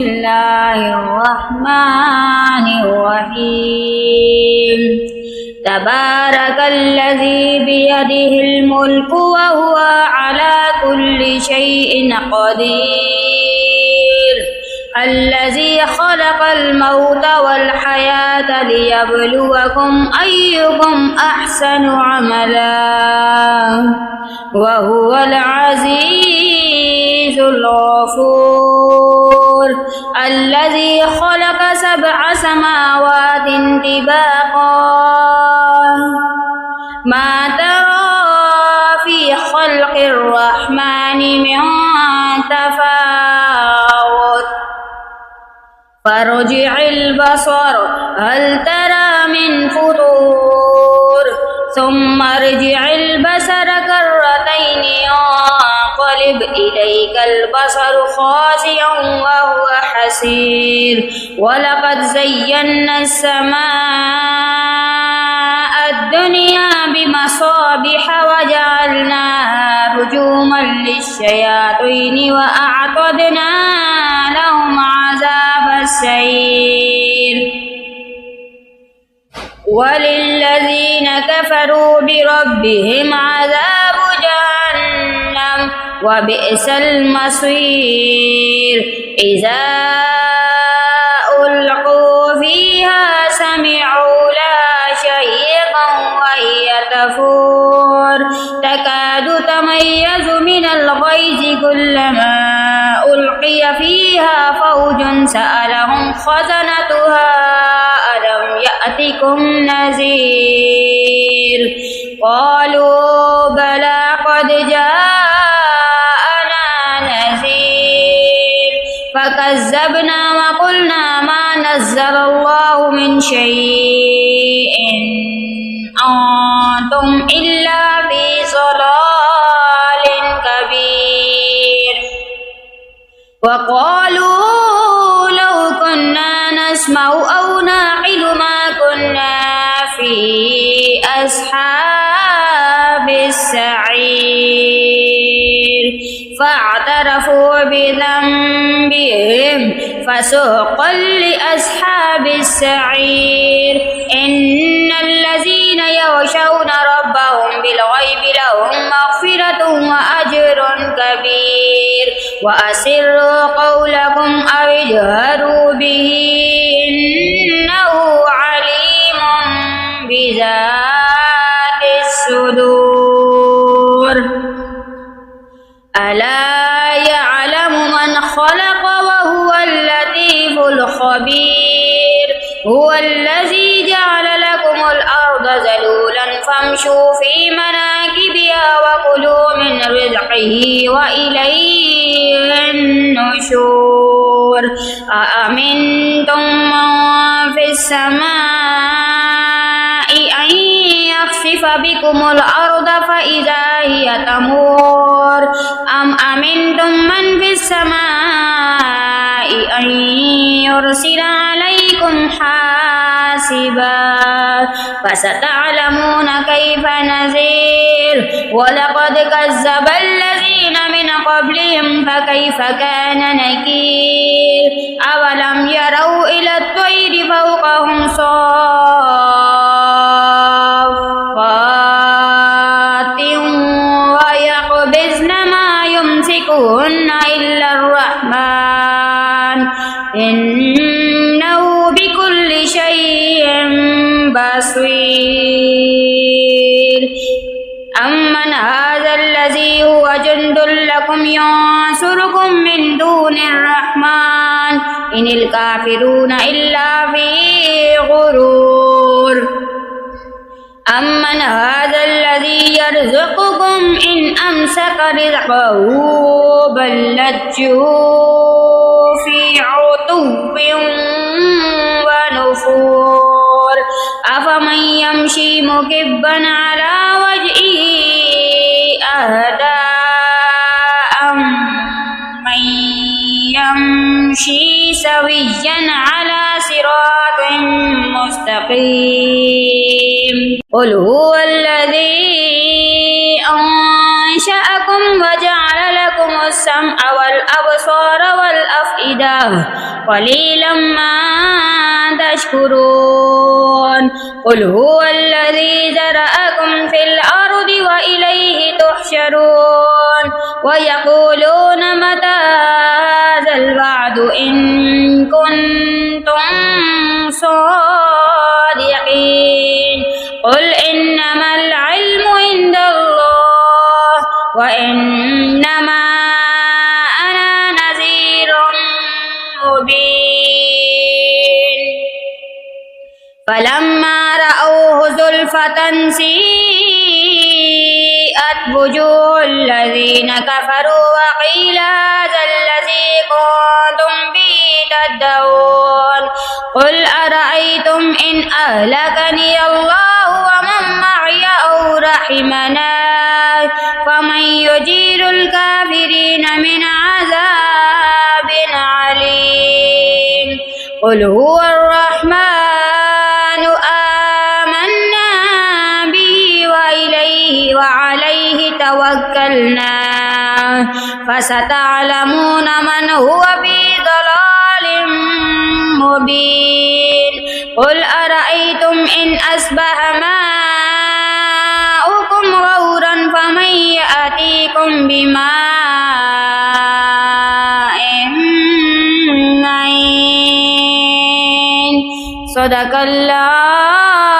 الله الرحمن الرحيم تبارك الذي بيده الملك وهو على كل شيء قدير الذي خلق الموت والحياة ليبلوكم أيكم أحسن عملا وهو العزيز الغفور الذي خلق 7 سماوات طباقا ما ترى في خلق الرحمن من تفاوت فارجع البصر هل ترى من فطور ثم ارجع البصر كرتين ينقلب إليك البصر خاسئا وهو حسير ولقد زينا السماء الدنيا بمصابيح وجعلناها رجوما للشياطين وأعتدنا لهم عذاب السعير وللذين كفروا بربهم عذاب جهنم وبئس المصير إذا ألقوا فيها سمعوا لها شهيقا وهي تفور تكاد تميز من الغيظ كلما ألقي فيها فوج سألهم خزنتها ألم يأتكم نذير قالوا بلى قد جاءنا نذير فكذبنا وقلنا ما نزل الله من شيء أنتم إلا في ضلال كبير وقالوا لو كنا نسمع أو نعقل ما كنا في أصحاب السعير فاعترفوا بذنبهم فسحقا لأصحاب السعير إن الذين يخشون ربهم بالغيب لهم مغفرة وأجر كبير وأسروا قولكم أو اجهروا به إنه عليم بذات الصدور ألا يعلم من خلق وهو اللطيف الخبير هو الذي جعل لكم الأرض ذلولا فامشوا في مناكبها وكلوا من رزقه وإليه النشور أأمنتم من في السماء أن يخسف بكم الأرض فإذا هي تمور أم أمنتم من في السماء أن يرسل عليكم حاسبا فستعلمون كيف نذير ولقد كذب الذين من قبلهم فكيف كان نكير أولم يروا إلى الطير فوقهم صافات ويقبضن ما يمسكهن إلا الرحمن إنه بكل شيء بصير أمن هذا الذي هو جند لكم ينصركم من دون الرحمن إن الكافرون إلا في غرور أمن هذا الذي يرزقكم إن أمسك رزقه بل لجوا في عتو ونفور أفمن يمشي مكبا على وجهه أهدى أمن يمشي سويا على صراط مستقيم قل هو الذي أنشأكم وجعل لكم السمع والأبصار والأفئدة قليلا ما تشكرون قل هو الذي ذرأكم في الأرض وإليه تحشرون ويقولون متى هذا الوعد إن كنتم صادقين قل إنما العلم عند الله وإنما أنا نذير مبين فلما رأوه زلفة سيئت وجوه الذين كفروا وقيل هذا الذي كنتم به تدعون قل أرأيتم إن أهلكني الله ومن معي أو رحمنا فمن يجير الكافرين من عذاب عليم قل هو الرحمن آمنا به وإليه وعليه توكلنا فستعلمون من هو في ضلال مبين قل أرأيتم إن أصبح ماؤكم غورا فمن يأتيكم بماء معين صدق الله